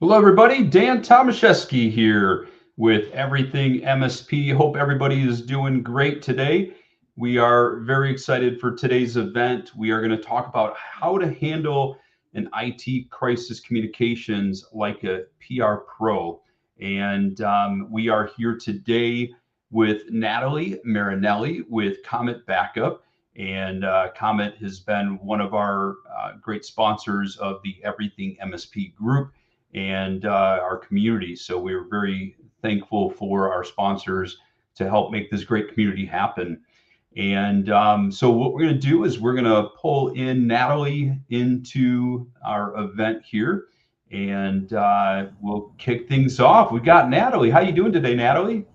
Hello, everybody. Dan Tomaszewski here with Everything MSP. Hope everybody is doing great today. We are very excited for today's event. We are going to talk about how to handle an IT crisis communications like a PR pro. And we are here today with Natalie Marinelli with Comet Backup. And Comet has been one of our great sponsors of the Everything MSP group and our community. So we're very thankful for our sponsors to help make this great community happen. And so what we're going to do is we're going to pull in Natalie into our event here, and we'll kick things off. We got Natalie. How you doing today, Natalie?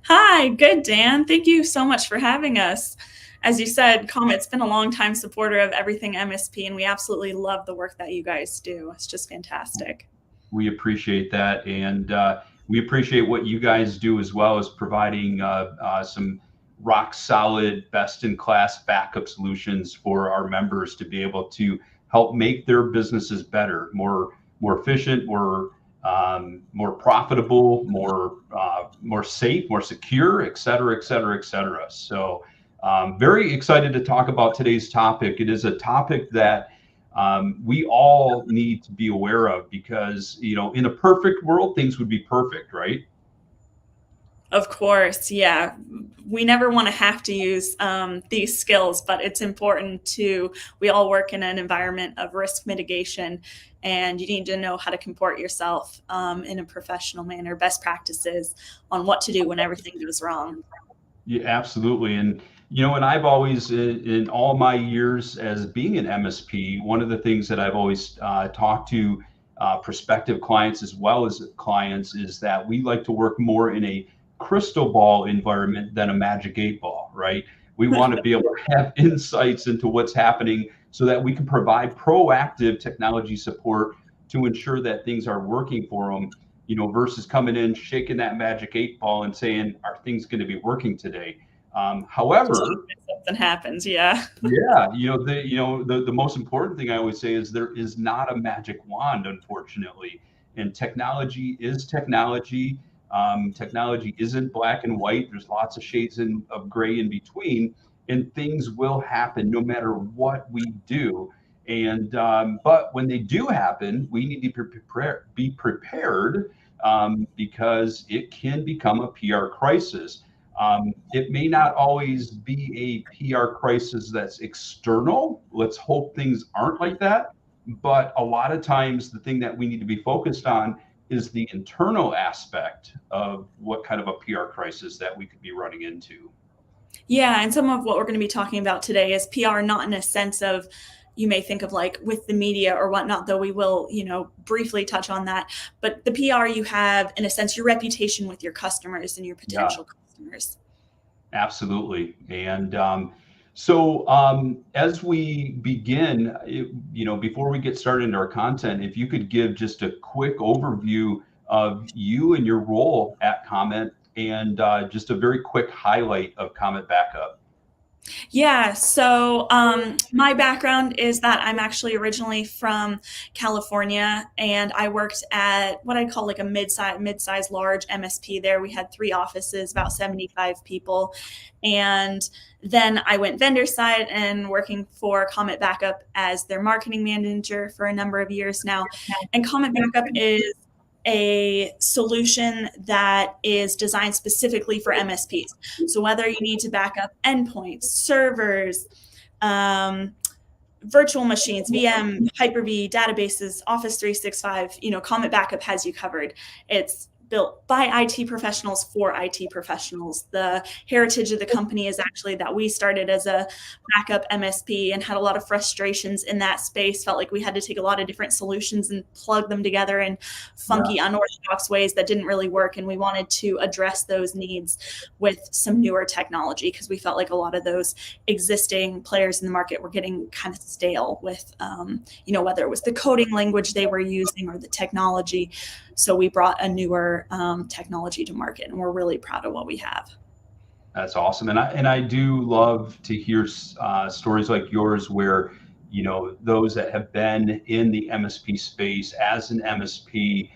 Hi, good, Dan. Thank you so much for having us. As you said, Comet's been a longtime supporter of Everything MSP, and we absolutely love the work that you guys do. It's just fantastic. We appreciate that, and we appreciate what you guys do as well as providing some rock solid, best in class backup solutions for our members to be able to help make their businesses better, more efficient, more profitable, more safe, more secure, et cetera, et cetera, et cetera. So very excited to talk about today's topic. It is a topic that we all need to be aware of because, in a perfect world, things would be perfect, right? Of course, yeah. We never want to have to use these skills, but it's important we all work in an environment of risk mitigation, and you need to know how to comport yourself in a professional manner, best practices on what to do when everything goes wrong. Yeah, absolutely. And I've always, in all my years as being an MSP, one of the things that I've always talked to prospective clients as well as clients is that we like to work more in a crystal ball environment than a magic eight ball, right? We want to be able to have insights into what's happening so that we can provide proactive technology support to ensure that things are working for them, versus coming in, shaking that magic eight ball and saying, are things going to be working today? However, Something happens, yeah. yeah, the most important thing I always say is there is not a magic wand, unfortunately, and technology is technology. Technology isn't black and white. There's lots of shades of gray in between, and things will happen no matter what we do. And but when they do happen, we need to be prepared because it can become a PR crisis. It may not always be a PR crisis that's external. Let's hope things aren't like that. But a lot of times, the thing that we need to be focused on is the internal aspect of what kind of a PR crisis that we could be running into. Yeah, and some of what we're going to be talking about today is PR, not in a sense of you may think of like with the media or whatnot, though we will, briefly touch on that. But the PR you have, in a sense, your reputation with your customers and your potential customers. Absolutely. And as we begin, before we get started into our content, if you could give just a quick overview of you and your role at Comet and just a very quick highlight of Comet Backup. Yeah, so my background is that I'm actually originally from California, and I worked at what I call like a mid-size large MSP there. We had 3 offices, about 75 people. And then I went vendor side and working for Comet Backup as their marketing manager for a number of years now. And Comet Backup is a solution that is designed specifically for MSPs. So whether you need to back up endpoints, servers, virtual machines, VM, Hyper-V, databases, Office 365, Comet Backup has you covered. It's built by IT professionals for IT professionals. The heritage of the company is actually that we started as a backup MSP and had a lot of frustrations in that space, felt like we had to take a lot of different solutions and plug them together in funky, unorthodox ways that didn't really work. And we wanted to address those needs with some newer technology because we felt like a lot of those existing players in the market were getting kind of stale with, whether it was the coding language they were using or the technology. So we brought a newer technology to market, and we're really proud of what we have. That's awesome, and I do love to hear stories like yours, where those that have been in the MSP space as an MSP,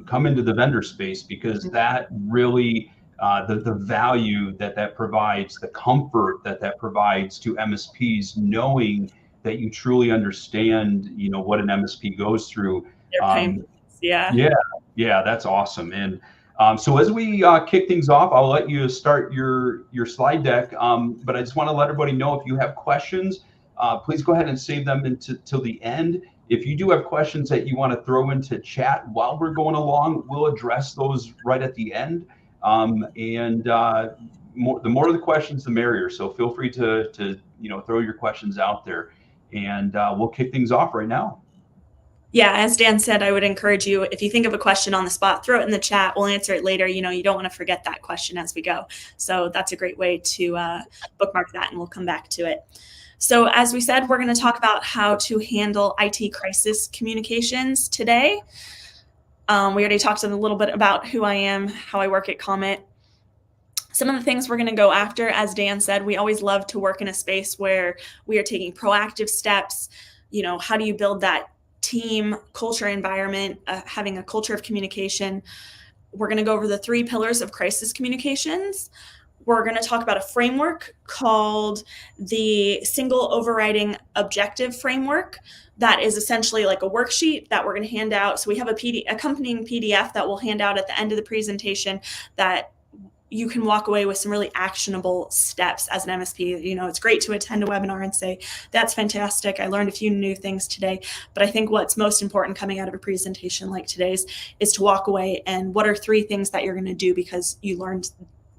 come into the vendor space, because that really the value that provides, the comfort that provides to MSPs, knowing that you truly understand, what an MSP goes through. Their pain Um, points. Yeah. yeah, yeah, that's awesome. And so as we kick things off, I'll let you start your slide deck. But I just want to let everybody know, if you have questions, please go ahead and save them till the end. If you do have questions that you want to throw into chat while we're going along, we'll address those right at the end. And the more of the questions, the merrier. So feel free to throw your questions out there, and we'll kick things off right now. Yeah, as Dan said, I would encourage you, if you think of a question on the spot, throw it in the chat. We'll answer it later. You don't want to forget that question as we go. So that's a great way to bookmark that, and we'll come back to it. So as we said, we're going to talk about how to handle IT crisis communications today. We already talked a little bit about who I am, how I work at Comet. Some of the things we're going to go after, as Dan said, we always love to work in a space where we are taking proactive steps. How do you build that team culture environment, having a culture of communication? We're going to go over the 3 pillars of crisis communications. We're going to talk about a framework called the single overriding objective framework. That is essentially like a worksheet that we're going to hand out. So we have accompanying PDF that we'll hand out at the end of the presentation that you can walk away with some really actionable steps as an MSP. It's great to attend a webinar and say, that's fantastic, I learned a few new things today. But I think what's most important coming out of a presentation like today's is to walk away and what are 3 things that you're going to do because you learned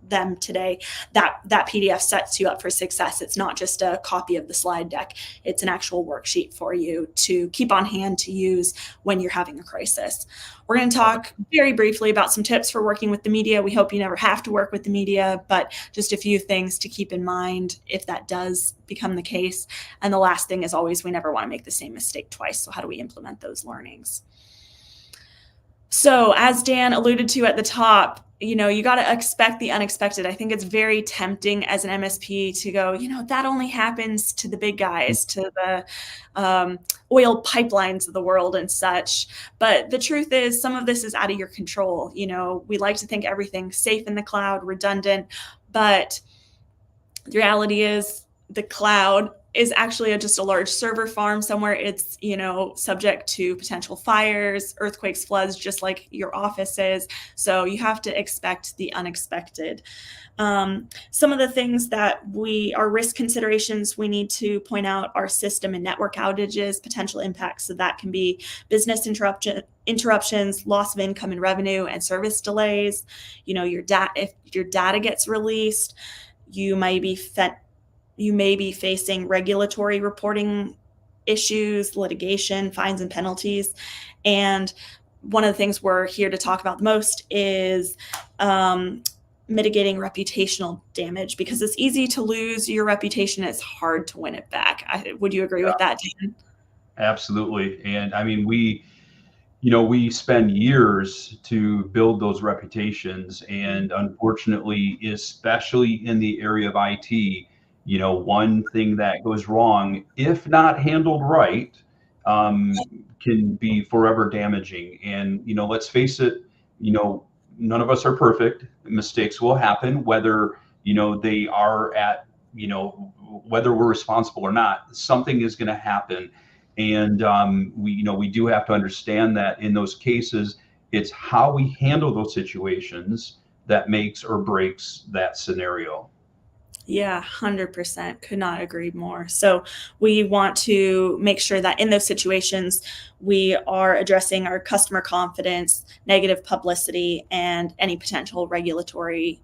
them today. That PDF sets you up for success. It's not just a copy of the slide deck. It's an actual worksheet for you to keep on hand to use when you're having a crisis. We're going to talk very briefly about some tips for working with the media. We hope you never have to work with the media, but just a few things to keep in mind if that does become the case. And the last thing is always, we never want to make the same mistake twice. So how do we implement those learnings? So as Dan alluded to at the top, you got to expect the unexpected. I think it's very tempting as an MSP to go, that only happens to the big guys, to the oil pipelines of the world and such. But the truth is, some of this is out of your control. We like to think everything's safe in the cloud, redundant, but the reality is the cloud is actually just a large server farm somewhere. It's, subject to potential fires, earthquakes, floods, just like your office is. So you have to expect the unexpected. Some of the things that are risk considerations we need to point out are system and network outages, potential impacts. So that can be business interruptions, loss of income and revenue, and service delays. If your data gets released, you may be facing regulatory reporting issues, litigation, fines and penalties. And one of the things we're here to talk about the most is mitigating reputational damage, because it's easy to lose your reputation. It's hard to win it back. Would you agree with that, Dan? Absolutely. And I mean, we spend years to build those reputations, and unfortunately, especially in the area of IT, one thing that goes wrong, if not handled right, can be forever damaging. And, let's face it, none of us are perfect. Mistakes will happen, whether, they are at, whether we're responsible or not, something is going to happen. And we do have to understand that in those cases, it's how we handle those situations that makes or breaks that scenario. Yeah, 100%. Could not agree more. So we want to make sure that in those situations, we are addressing our customer confidence, negative publicity, and any potential regulatory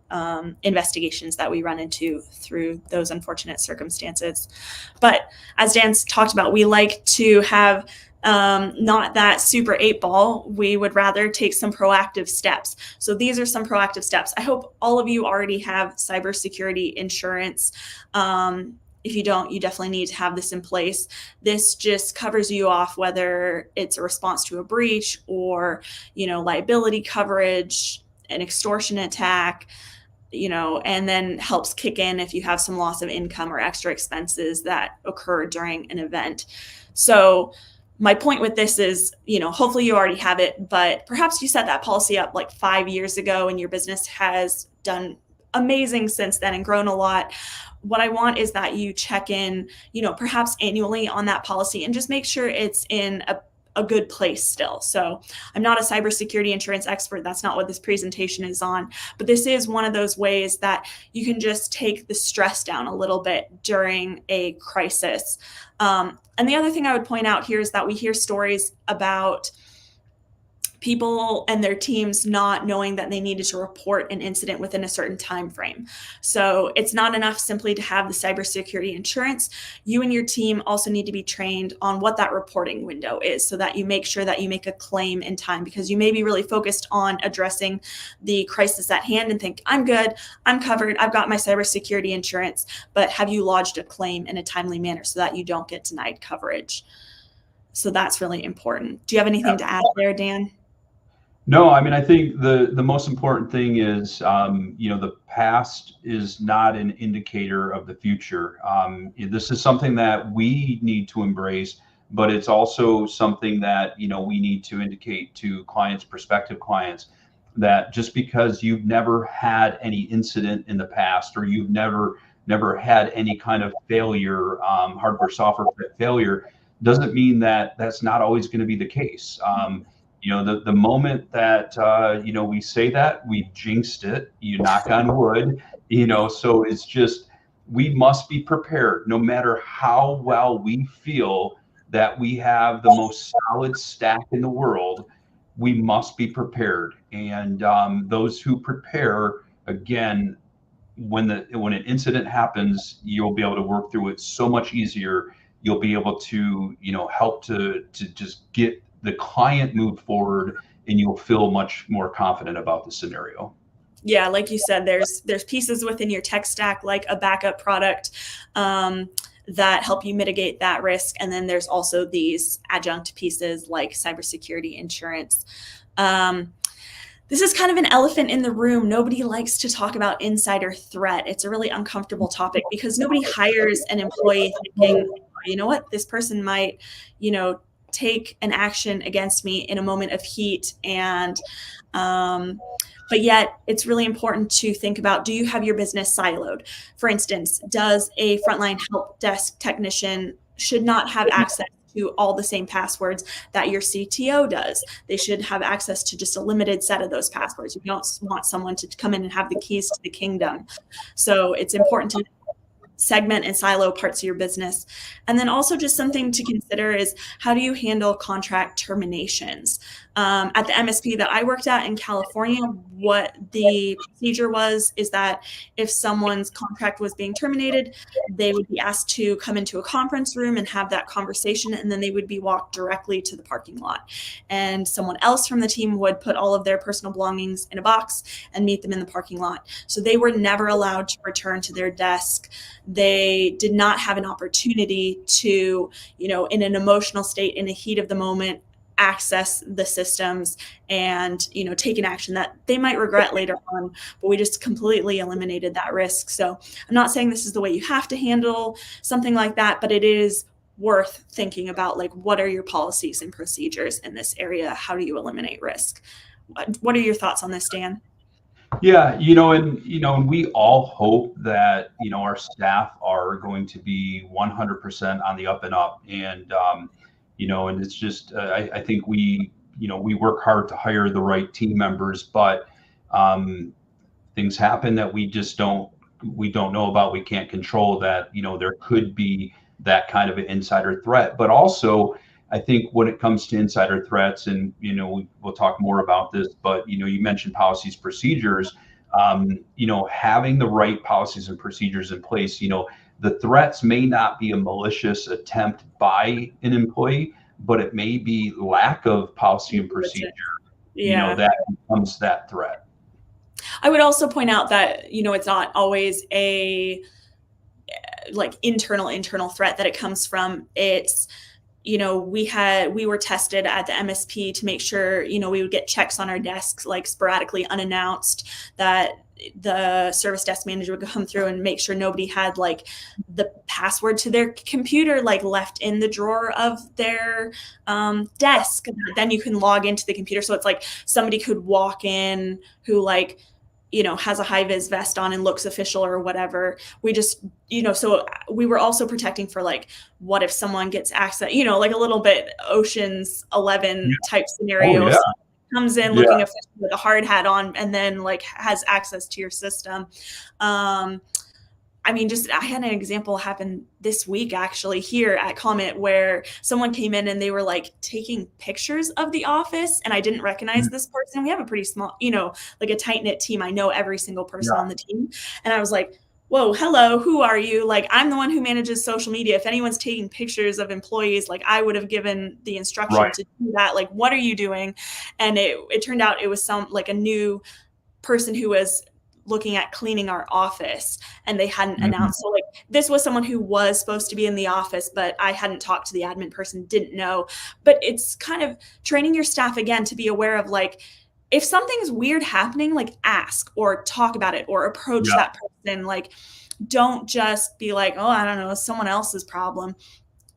investigations that we run into through those unfortunate circumstances. But as Dan's talked about, we like to have not that super 8-ball. We would rather take some proactive steps. So these are some proactive steps. I hope all of you already have cybersecurity insurance. If you don't, you definitely need to have this in place. This just covers you off, whether it's a response to a breach or, liability coverage, an extortion attack, and then helps kick in if you have some loss of income or extra expenses that occur during an event. So my point with this is, hopefully you already have it, but perhaps you set that policy up like 5 years ago and your business has done amazing since then and grown a lot. What I want is that you check in, perhaps annually on that policy and just make sure it's in a good place still. So I'm not a cybersecurity insurance expert. That's not what this presentation is on. But this is one of those ways that you can just take the stress down a little bit during a crisis. And the other thing I would point out here is that we hear stories about people and their teams not knowing that they needed to report an incident within a certain time frame. So it's not enough simply to have the cybersecurity insurance. You and your team also need to be trained on what that reporting window is so that you make sure that you make a claim in time, because you may be really focused on addressing the crisis at hand and think, I'm good, I'm covered, I've got my cybersecurity insurance, but have you lodged a claim in a timely manner so that you don't get denied coverage? So that's really important. Do you have anything to add there, Dan? No, I mean, I think the most important thing is, the past is not an indicator of the future. This is something that we need to embrace, but it's also something that, we need to indicate to clients, prospective clients, that just because you've never had any incident in the past, or you've never had any kind of failure, hardware, software failure, doesn't mean that that's not always going to be the case. The moment that, we say that, we jinxed it, you knock on wood, so it's just, we must be prepared no matter how well we feel that we have the most solid stack in the world. We must be prepared. And those who prepare, again, when an incident happens, you'll be able to work through it so much easier. You'll be able to, help to just get the client move forward, and you'll feel much more confident about the scenario. Yeah, like you said, there's pieces within your tech stack, like a backup product, that help you mitigate that risk. And then there's also these adjunct pieces like cybersecurity insurance. This is kind of an elephant in the room. Nobody likes to talk about insider threat. It's a really uncomfortable topic because nobody hires an employee thinking, you know what, this person might, take an action against me in a moment of heat. And but yet it's really important to think about, do you have your business siloed? For instance, does a frontline help desk technician should not have access to all the same passwords that your CTO does? They should have access to just a limited set of those passwords. You don't want someone to come in and have the keys to the kingdom. So it's important to segment and silo parts of your business. And then also just something to consider is, how do you handle contract terminations? At the MSP that I worked at in California, what the procedure is that if someone's contract was being terminated, they would be asked to come into a conference room and have that conversation, and then they would be walked directly to the parking lot. And someone else from the team would put all of their personal belongings in a box and meet them in the parking lot. So they were never allowed to return to their desk. They did not have an opportunity to, in an emotional state, in the heat of the moment, access the systems and, take an action that they might regret later on. But we just completely eliminated that risk. So I'm not saying this is the way you have to handle something like that, but it is worth thinking about, like, what are your policies and procedures in this area? How do you eliminate risk? What are your thoughts on this, Dan? Yeah, and we all hope that, our staff are going to be 100% on the up and up. And, and it's just, I think we work hard to hire the right team members, but things happen that we don't know about. We can't control that. There could be that kind of an insider threat. But also, I think when it comes to insider threats, and we'll talk more about this, but you mentioned policies, procedures. Having the right policies and procedures in place. The threats may not be a malicious attempt by an employee, but it may be lack of policy and procedure. Yeah. That becomes that threat. I would also point out that, it's not always a internal threat that it comes from. It's, we were tested at the MSP to make sure, we would get checks on our desks, like sporadically unannounced, that the service desk manager would come through and make sure nobody had like the password to their computer like left in the drawer of their desk. Then you can log into the computer. So it's like somebody could walk in who like, has a high vis vest on and looks official or whatever. We just, so we were also protecting for like, what if someone gets access, like a little bit Ocean's 11 type scenario. Oh, yeah. Comes in looking official with a hard hat on and then like has access to your system. I had an example happen this week actually here at Comet where someone came in and they were like taking pictures of the office and I didn't recognize this person. We have a pretty small, like a tight knit team. I know every single person on the team. And I was like, whoa, hello, who are you? Like, I'm the one who manages social media. If anyone's taking pictures of employees, like I would have given the instruction to do that. Like, what are you doing? And it turned out it was a new person who was looking at cleaning our office and they hadn't announced. So like this was someone who was supposed to be in the office, but I hadn't talked to the admin person, didn't know. But it's kind of training your staff again to be aware of like, if something's weird happening, like ask or talk about it or approach that person. Like, don't just be like, oh, I don't know, it's someone else's problem.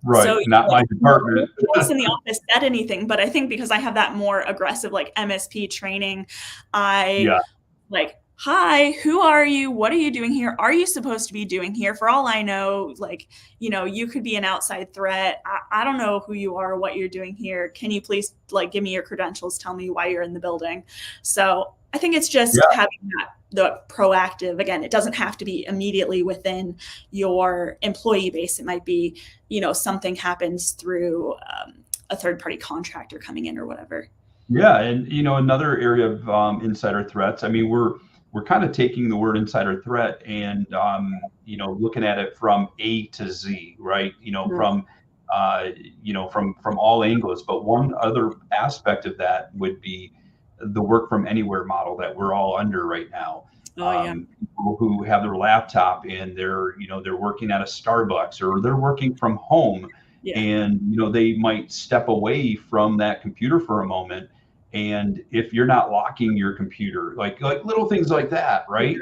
Right. So, not my department. No one in the office said anything, but I think because I have that more aggressive like MSP training, like, hi, who are you? What are you doing here? Are you supposed to be doing here? For all I know, like, you could be an outside threat. I don't know who you are, what you're doing here. Can you please like give me your credentials? Tell me why you're in the building. So I think it's just having the proactive, again, it doesn't have to be immediately within your employee base. It might be, something happens through a third-party contractor coming in or whatever. Yeah. And, another area of insider threats, we're kind of taking the word insider threat and, looking at it from A to Z, right? From all angles. But one other aspect of that would be the work from anywhere model that we're all under right now. People who have their laptop and they're working at a Starbucks or they're working from home and, they might step away from that computer for a moment. And if you're not locking your computer, like little things like that, right?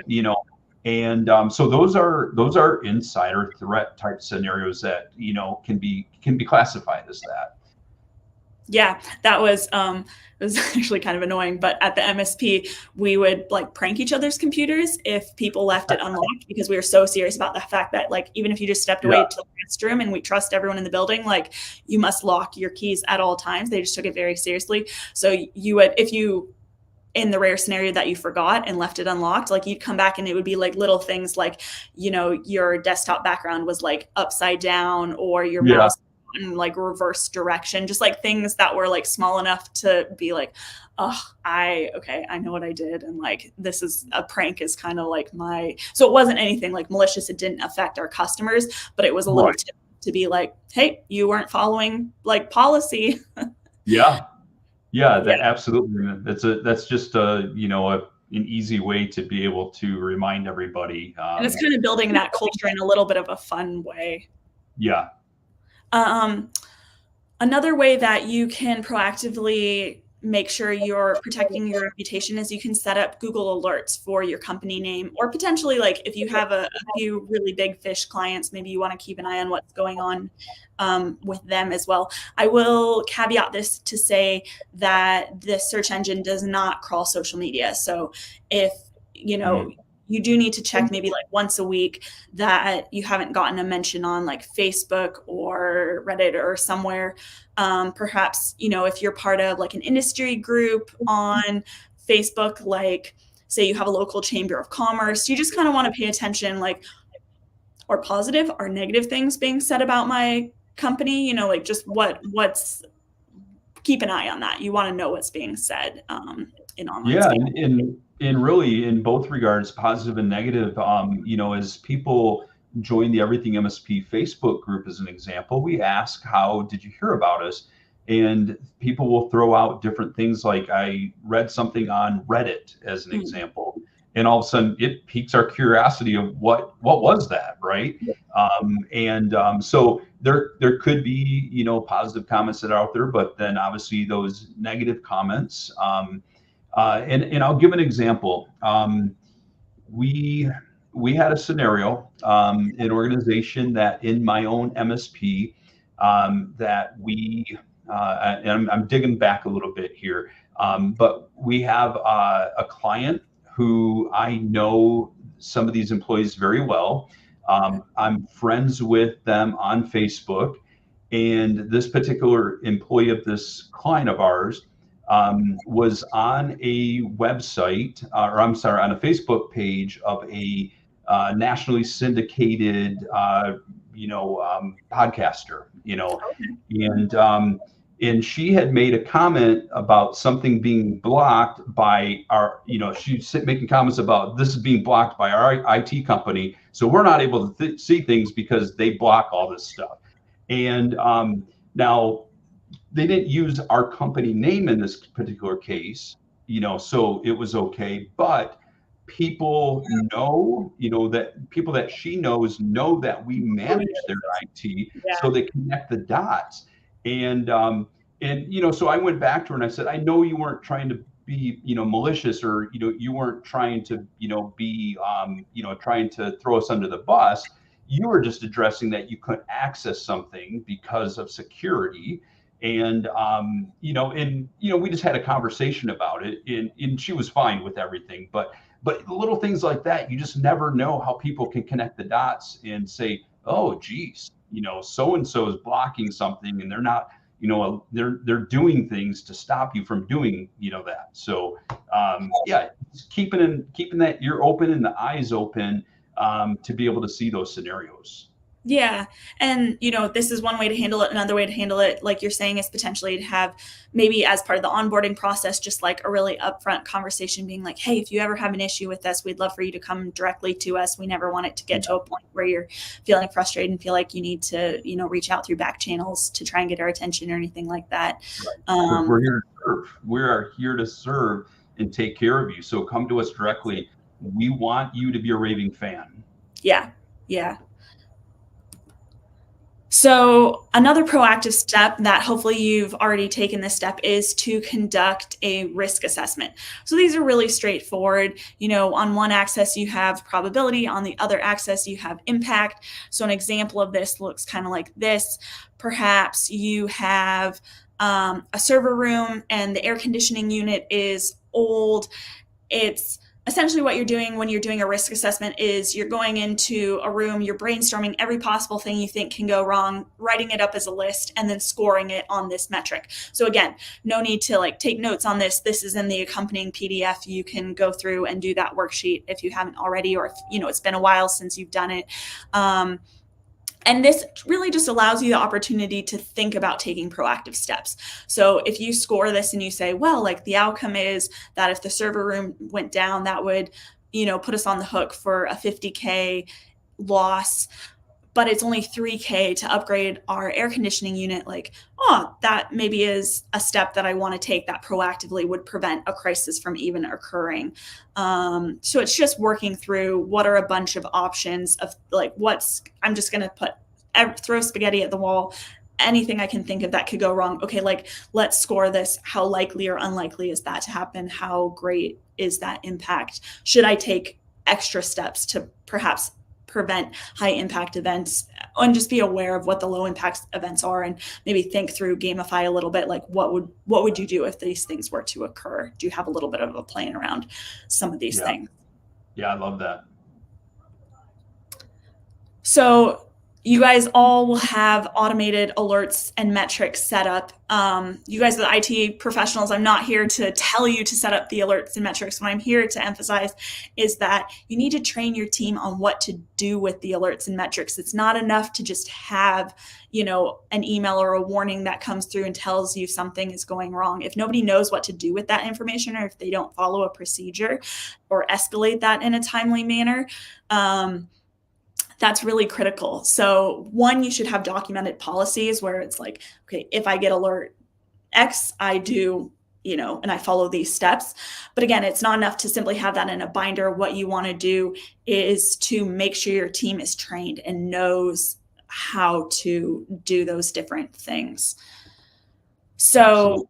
So those are insider threat type scenarios that can be classified as that. Yeah, that was it was actually kind of annoying, but at the MSP, we would like prank each other's computers if people left it unlocked because we were so serious about the fact that like, even if you just stepped away to the restroom and we trust everyone in the building, like you must lock your keys at all times. They just took it very seriously. So you would, if you, in the rare scenario that you forgot and left it unlocked, like you'd come back and it would be like little things like, your desktop background was like upside down or your mouse in like reverse direction, just like things that were like small enough to be like, oh, I know what I did. And like, this is a prank is kind of like so it wasn't anything like malicious. It didn't affect our customers, but it was a little tip to be like, hey, you weren't following like policy. That absolutely. That's just an easy way to be able to remind everybody. And it's kind of building that culture in a little bit of a fun way. Yeah. Another way that you can proactively make sure you're protecting your reputation is you can set up Google alerts for your company name, or potentially like if you have a few really big fish clients, maybe you want to keep an eye on what's going on with them as well. I will caveat this to say that the search engine does not crawl social media. So if, you do need to check maybe like once a week that you haven't gotten a mention on like Facebook or Reddit or somewhere. Perhaps, if you're part of like an industry group on Facebook, like say you have a local chamber of commerce, you just kind of want to pay attention, like, or positive or negative things being said about my company, like just keep an eye on that. You want to know what's being said in online. Yeah. And really in both regards, positive and negative, as people join the Everything MSP Facebook group, as an example, we ask, how did you hear about us? And people will throw out different things like, I read something on Reddit as an example. and all of a sudden it piques our curiosity of what was that, right? So there could be, positive comments that are out there, but then obviously those negative comments. And I'll give an example. We had a scenario, an organization that in my own MSP, that and I'm digging back a little bit here, but we have a client who I know some of these employees very well. I'm friends with them on Facebook, and this particular employee of this client of ours was on a website, or I'm sorry, on a Facebook page of a nationally syndicated, podcaster, and she had made a comment about something being blocked by our, she's making comments about this is being blocked by our IT company, so we're not able to see things because they block all this stuff. And now they didn't use our company name in this particular case, so it was okay. But people know, that people that she knows know that we manage their IT, so they connect the dots. And so I went back to her and I said, I know you weren't trying to be, malicious, or you weren't trying to, be, trying to throw us under the bus. You were just addressing that you couldn't access something because of security. And we just had a conversation about it, and she was fine with everything. But little things like that, you just never know how people can connect the dots and say, oh geez, so and so is blocking something, and they're not, they're doing things to stop you from doing, that. So keeping that ear open and the eyes open, to be able to see those scenarios. Yeah. And, this is one way to handle it. Another way to handle it, like you're saying, is potentially to have maybe as part of the onboarding process, just like a really upfront conversation being like, hey, if you ever have an issue with this, we'd love for you to come directly to us. We never want it to get to a point where you're feeling frustrated and feel like you need to, reach out through back channels to try and get our attention or anything like that. Right. We're here to serve. We are here to serve and take care of you. So come to us directly. We want you to be a raving fan. Yeah. Yeah. So another proactive step that hopefully you've already taken this step is to conduct a risk assessment. So these are really straightforward. On one axis you have probability, on the other axis you have impact. So an example of this looks kind of like this. Perhaps you have a server room and the air conditioning unit is old. It's essentially what you're doing when you're doing a risk assessment is you're going into a room, you're brainstorming every possible thing you think can go wrong, writing it up as a list, and then scoring it on this metric. So again, no need to take notes on this. This is in the accompanying PDF. You can go through and do that worksheet if you haven't already, or if it's been a while since you've done it. And this really just allows you the opportunity to think about taking proactive steps. So if you score this and you say, well, the outcome is that if the server room went down, that would, put us on the hook for a $50K loss, but it's only $3K to upgrade our air conditioning unit. That maybe is a step that I want to take that proactively would prevent a crisis from even occurring. So it's just working through what are a bunch of options of I'm just going to throw spaghetti at the wall, anything I can think of that could go wrong. Okay, let's score this. How likely or unlikely is that to happen? How great is that impact? Should I take extra steps to perhaps prevent high impact events, and just be aware of what the low impact events are, and maybe think through, gamify a little bit, what would you do if these things were to occur? Do you have a little bit of a plan around some of these things? Yeah, I love that. So you guys all will have automated alerts and metrics set up. You guys are the IT professionals. I'm not here to tell you to set up the alerts and metrics. What I'm here to emphasize is that you need to train your team on what to do with the alerts and metrics. It's not enough to just have, an email or a warning that comes through and tells you something is going wrong. If nobody knows what to do with that information, or if they don't follow a procedure or escalate that in a timely manner, that's really critical. So one, you should have documented policies where it's okay, if I get alert X, I do and I follow these steps. But again, it's not enough to simply have that in a binder. What you want to do is to make sure your team is trained and knows how to do those different things. So Absolutely.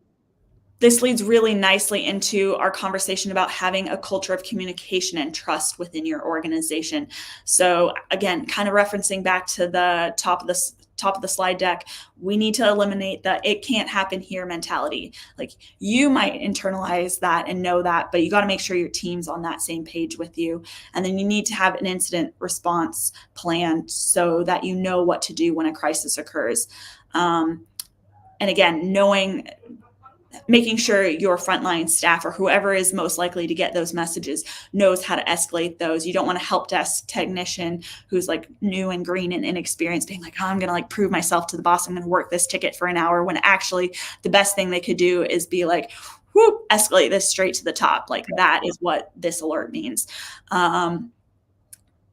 this leads really nicely into our conversation about having a culture of communication and trust within your organization. So again, kind of referencing back to the top of the slide deck, we need to eliminate the "it can't happen here" mentality. Like, you might internalize that and know that, but you got to make sure your team's on that same page with you. And then you need to have an incident response plan so that you know what to do when a crisis occurs. And again, making sure your frontline staff or whoever is most likely to get those messages knows how to escalate those. You don't want a help desk technician who's like new and green and inexperienced being like, "Oh, I'm going to like prove myself to the boss. I'm going to work this ticket for an hour," when actually the best thing they could do is be like, "Whoop, escalate this straight to the top." Like, that is what this alert means.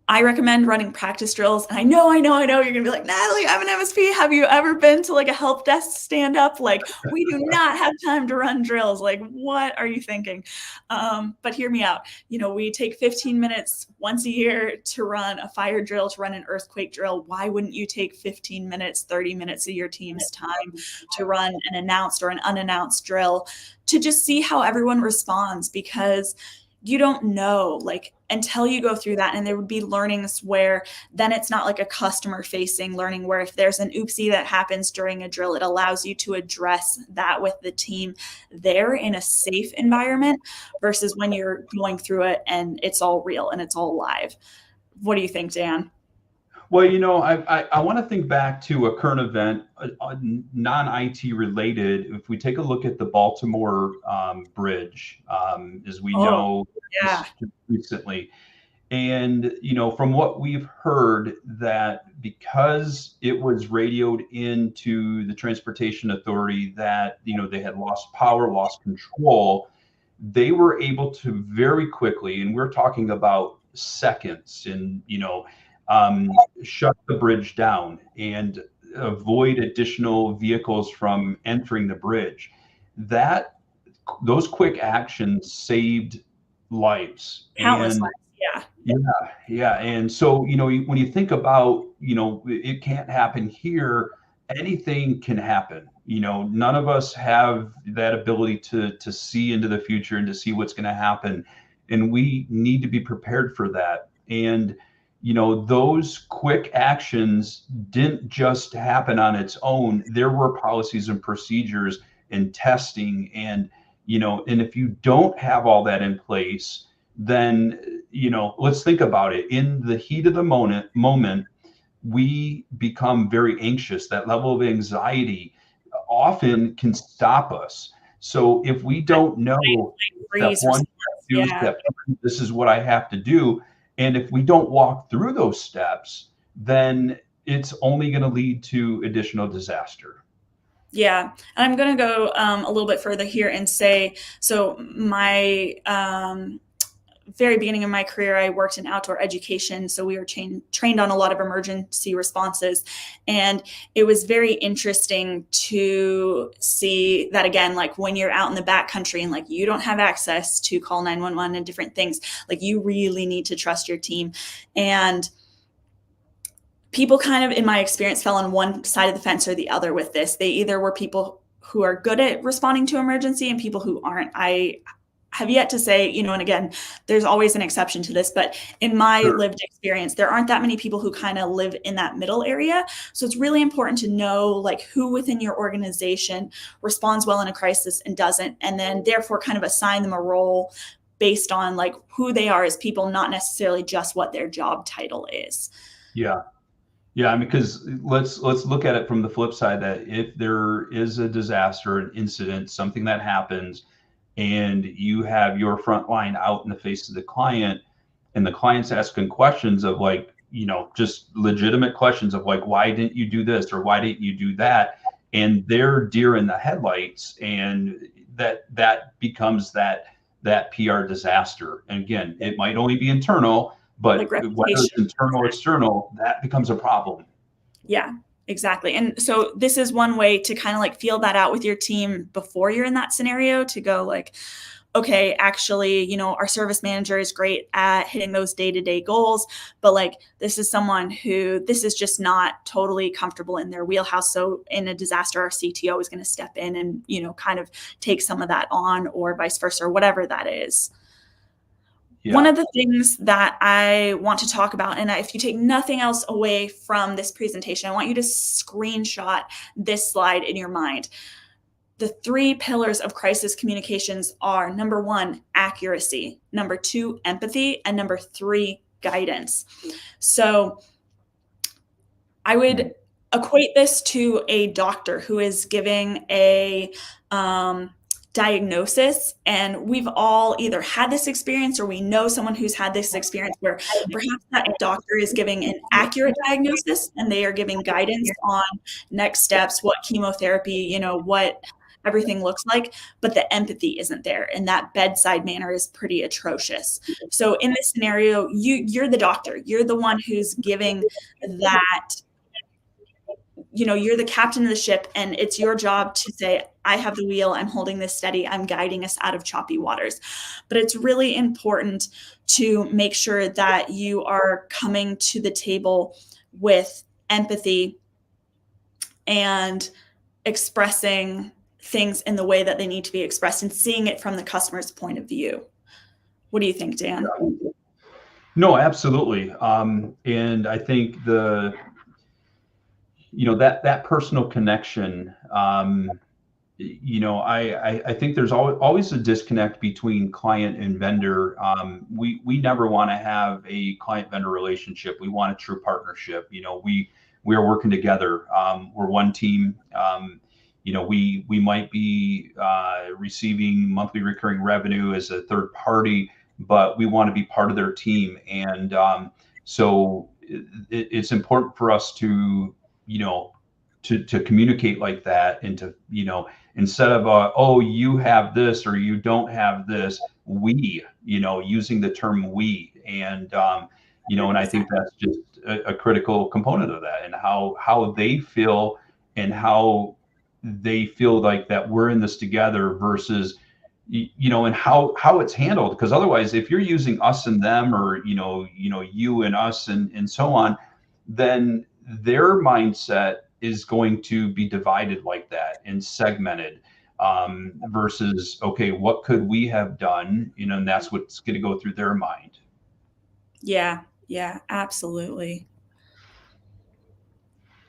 I recommend running practice drills. And I know you're going to be like, "Natalie, I'm an MSP. Have you ever been to like a help desk stand up? Like, we do not have time to run drills. Like, what are you thinking?" But hear me out. We take 15 minutes once a year to run a fire drill, to run an earthquake drill. Why wouldn't you take 15 minutes, 30 minutes of your team's time to run an announced or an unannounced drill to just see how everyone responds? Because you don't know, like, until you go through that. And there would be learnings where then it's not like a customer facing learning, where if there's an oopsie that happens during a drill, it allows you to address that with the team there in a safe environment, versus when you're going through it and it's all real and it's all live. What do you think, Dan? Well, I want to think back to a current event, non-IT related. If we take a look at the Baltimore bridge, as we know, yeah, recently, and from what we've heard, that because it was radioed into the Transportation Authority that they had lost power, lost control, they were able to very quickly, and we're talking about seconds, and shut the bridge down and avoid additional vehicles from entering the bridge. Those quick actions saved lives. countless And lives. Yeah. yeah. And so, when you think about, it can't happen here, anything can happen. None of us have that ability to see into the future and to see what's going to happen. And we need to be prepared for that. And those quick actions didn't just happen on its own. There were policies and procedures and testing, and if you don't have all that in place, then let's think about it. In the heat of the moment, we become very anxious. That level of anxiety often can stop us. So if we don't know step one, step two, this is what I have to do, and if we don't walk through those steps, then it's only going to lead to additional disaster. Yeah. And I'm going to go a little bit further here and say, so my very beginning of my career, I worked in outdoor education. So we were trained on a lot of emergency responses. And it was very interesting to see that, again, like when you're out in the backcountry and like you don't have access to call 911 and different things, like you really need to trust your team. And people kind of, in my experience, fell on one side of the fence or the other with this. They either were people who are good at responding to emergency and people who aren't. I have yet to say, and again, there's always an exception to this, but in my lived experience, there aren't that many people who kind of live in that middle area. So it's really important to know like who within your organization responds well in a crisis and doesn't, and then therefore kind of assign them a role based on like who they are as people, not necessarily just what their job title is. Yeah. Yeah, I mean, because let's look at it from the flip side, that if there is a disaster, an incident, something that happens, and you have your front line out in the face of the client, and the client's asking questions of like, just legitimate questions of like, why didn't you do this or why didn't you do that? And they're deer in the headlights, and that becomes that PR disaster. And again, it might only be internal, but Like whether it's internal or external, that becomes a problem. Yeah. Exactly. And so this is one way to kind of like feel that out with your team before you're in that scenario, to go like, okay, actually, our service manager is great at hitting those day-to-day goals, but like this is someone who this is just not totally comfortable in their wheelhouse. So in a disaster, our CTO is going to step in and, kind of take some of that on, or vice versa, or whatever that is. Yeah. One of the things that I want to talk about, and if you take nothing else away from this presentation, I want you to screenshot this slide in your mind. The 3 pillars of crisis communications are: number 1, accuracy; number 2, empathy; and number 3, guidance. So I would equate this to a doctor who is giving a diagnosis, and we've all either had this experience or we know someone who's had this experience where perhaps that doctor is giving an accurate diagnosis and they are giving guidance on next steps, what chemotherapy, what everything looks like, but the empathy isn't there, and that bedside manner is pretty atrocious. So in this scenario, you're the doctor, you're the one who's giving that, you're the captain of the ship, and it's your job to say, I have the wheel, I'm holding this steady, I'm guiding us out of choppy waters. But it's really important to make sure that you are coming to the table with empathy and expressing things in the way that they need to be expressed and seeing it from the customer's point of view. What do you think, Dan? No, absolutely. And I think that personal connection, I think there's always a disconnect between client and vendor. We never want to have a client vendor relationship. We want a true partnership. We are working together. We're one team. We might be receiving monthly recurring revenue as a third party, but we want to be part of their team. And so it's important for us to communicate like that, and to, instead of, oh, you have this or you don't have this, we, using the term we. And, and I think that's just a critical component of that, and how they feel, and how they feel like that we're in this together versus, and how it's handled. Because otherwise, if you're using us and them, or, you and us and so on, then their mindset is going to be divided like that and segmented, versus, okay, what could we have done? And that's what's going to go through their mind. Yeah, absolutely.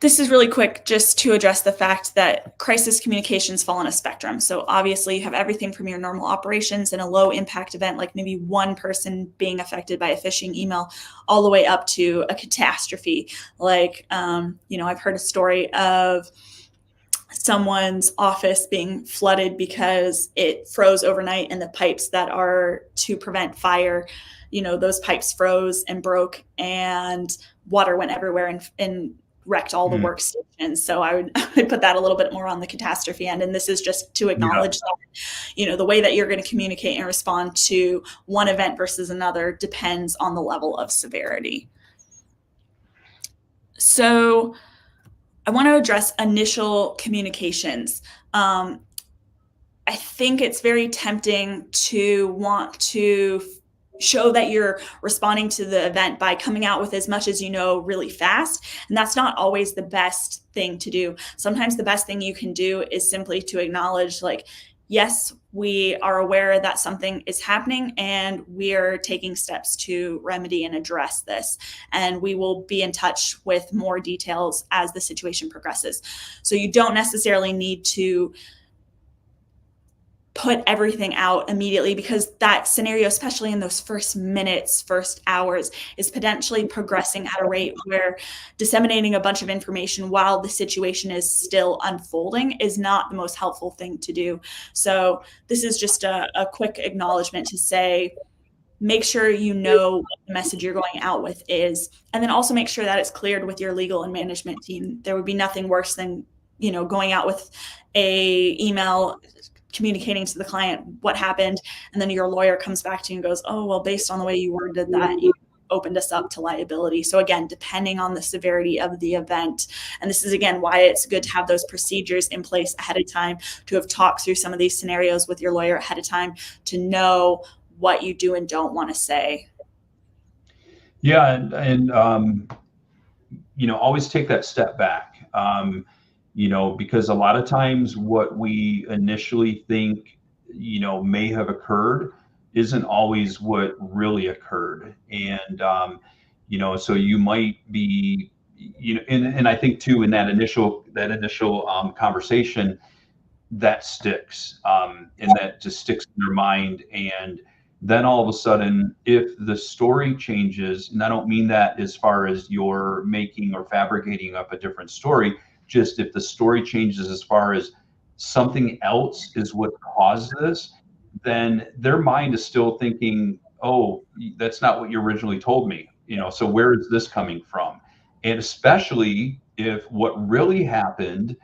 This is really quick, just to address the fact that crisis communications fall on a spectrum. So obviously you have everything from your normal operations and a low impact event, like maybe one person being affected by a phishing email, all the way up to a catastrophe. Like, I've heard a story of someone's office being flooded because it froze overnight, and the pipes that are to prevent fire, those pipes froze and broke, and water went everywhere and wrecked all the workstations. So I would put that a little bit more on the catastrophe end. And this is just to acknowledge that, the way that you're going to communicate and respond to one event versus another depends on the level of severity. So I want to address initial communications. I think it's very tempting to want to show that you're responding to the event by coming out with as much as really fast. And that's not always the best thing to do. Sometimes the best thing you can do is simply to acknowledge, like, yes, we are aware that something is happening, and we are taking steps to remedy and address this. And we will be in touch with more details as the situation progresses. So you don't necessarily need to put everything out immediately, because that scenario, especially in those first minutes, first hours, is potentially progressing at a rate where disseminating a bunch of information while the situation is still unfolding is not the most helpful thing to do. So this is just a quick acknowledgement to say, make sure you know what the message you're going out with is, and then also make sure that it's cleared with your legal and management team. There would be nothing worse than, going out with a email communicating to the client what happened, and then your lawyer comes back to you and goes, oh, well, based on the way you worded that, opened us up to liability. So again, depending on the severity of the event, and this is again why it's good to have those procedures in place ahead of time, to have talked through some of these scenarios with your lawyer ahead of time, to know what you do and don't want to say. Yeah, and always take that step back. Because a lot of times what we initially think, may have occurred isn't always what really occurred. And, so you might be, and I think too, in that initial conversation, that sticks, and that just sticks in their mind. And then all of a sudden, if the story changes, and I don't mean that as far as you're making or fabricating up a different story, just if the story changes as far as something else is what caused this, then their mind is still thinking, oh, that's not what you originally told me. So where is this coming from? And especially if what really happened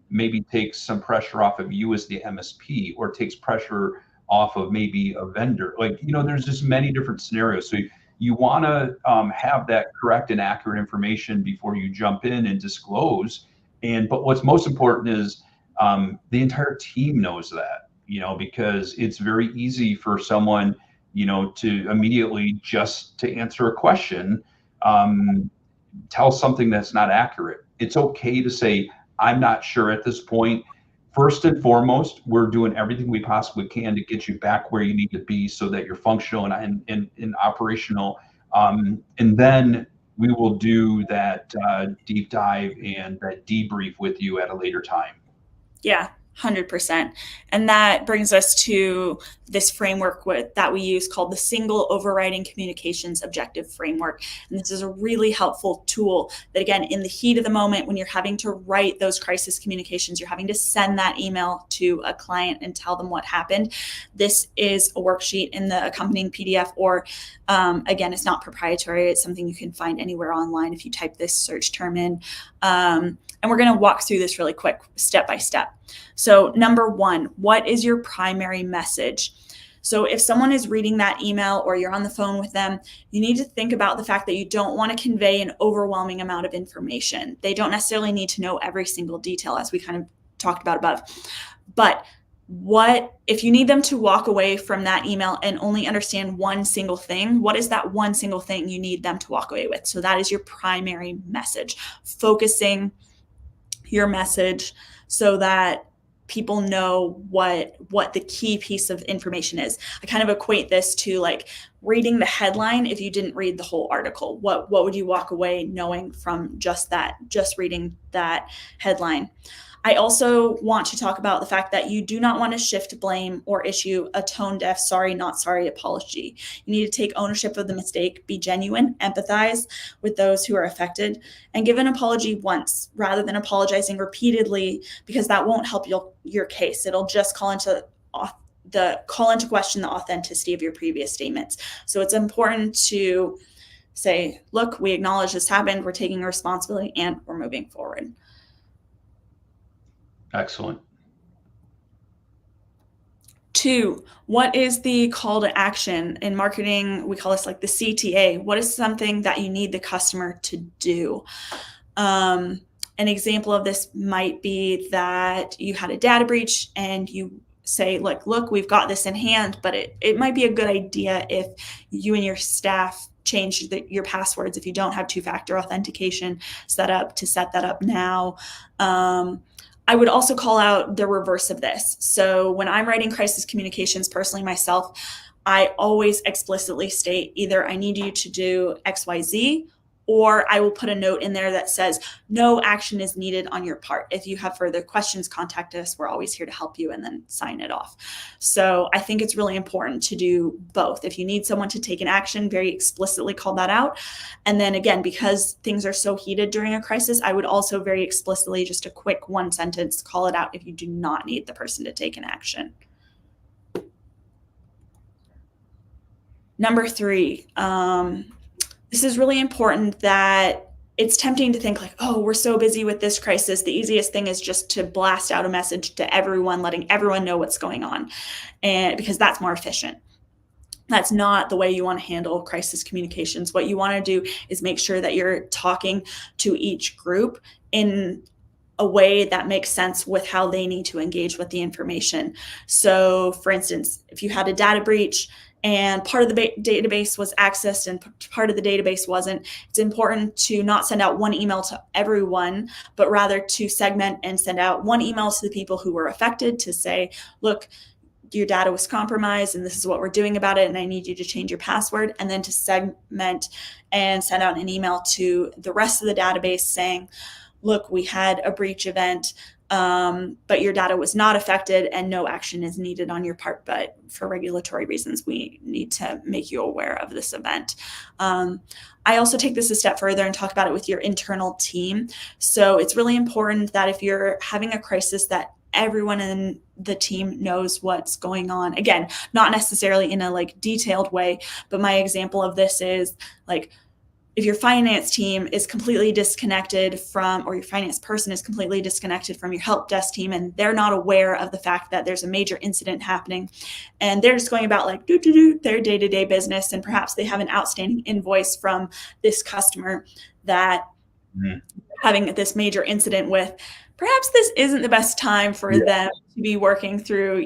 maybe takes some pressure off of you as the MSP, or takes pressure off of maybe a vendor. There's just many different scenarios. So you want to have that correct and accurate information before you jump in and disclose. But what's most important is the entire team knows that, because it's very easy for someone, to immediately, just to answer a question, tell something that's not accurate. It's okay to say, I'm not sure at this point. First and foremost, we're doing everything we possibly can to get you back where you need to be so that you're functional and operational. And then we will do that deep dive and that debrief with you at a later time. Yeah, 100%. And that brings us to this framework that we use called the Single Overriding Communications Objective Framework. And this is a really helpful tool that, again, in the heat of the moment, when you're having to write those crisis communications, you're having to send that email to a client and tell them what happened. This is a worksheet in the accompanying PDF, or again, it's not proprietary. It's something you can find anywhere online if you type this search term in. And we're going to walk through this really quick, step by step. So number one, what is your primary message? So if someone is reading that email or you're on the phone with them, you need to think about the fact that you don't want to convey an overwhelming amount of information. They don't necessarily need to know every single detail, as we kind of talked about above. But if you need them to walk away from that email and only understand one single thing, what is that one single thing you need them to walk away with? So that is your primary message, focusing your message so that people know what the key piece of information is. I kind of equate this to like reading the headline. If you didn't read the whole article, what would you walk away knowing from just reading that headline? I also want to talk about the fact that you do not want to shift blame or issue a tone-deaf, sorry, not sorry apology. You need to take ownership of the mistake, be genuine, empathize with those who are affected, and give an apology once rather than apologizing repeatedly, because that won't help your case. It'll just call into question the authenticity of your previous statements. So it's important to say, look, we acknowledge this happened, we're taking responsibility, and we're moving forward. Excellent. 2, what is the call to action? In marketing, we call this like the CTA. What is something that you need the customer to do? An example of this might be that you had a data breach and you say, like, look, we've got this in hand, but it might be a good idea if you and your staff change your passwords if you don't have two-factor authentication set up, to set that up now. I would also call out the reverse of this. So when I'm writing crisis communications personally myself, I always explicitly state either I need you to do XYZ, or I will put a note in there that says no action is needed on your part. If you have further questions, contact us. We're always here to help you, and then sign it off. So I think it's really important to do both. If you need someone to take an action, very explicitly call that out. And then again, because things are so heated during a crisis, I would also very explicitly, just a quick one sentence, call it out if you do not need the person to take an action. Number 3, this is really important. That it's tempting to think like, oh, we're so busy with this crisis, the easiest thing is just to blast out a message to everyone, letting everyone know what's going on, and because that's more efficient. That's not the way you want to handle crisis communications. What you want to do is make sure that you're talking to each group in a way that makes sense with how they need to engage with the information. So, for instance, if you had a data breach and part of the database was accessed and part of the database wasn't, it's important to not send out one email to everyone, but rather to segment and send out one email to the people who were affected to say, look, your data was compromised and this is what we're doing about it, and I need you to change your password, and then to segment and send out an email to the rest of the database saying, look, we had a breach event, but your data was not affected and no action is needed on your part, but for regulatory reasons, we need to make you aware of this event. I also take this a step further and talk about it with your internal team. So it's really important that if you're having a crisis, that everyone in the team knows what's going on. Again, not necessarily in a like detailed way, but my example of this is like, if your finance team is completely disconnected from, or your finance person is completely disconnected from your help desk team, and they're not aware of the fact that there's a major incident happening, and they're just going about like their day-to-day business, and perhaps they have an outstanding invoice from this customer that having this major incident with, perhaps this isn't the best time for them to be working through,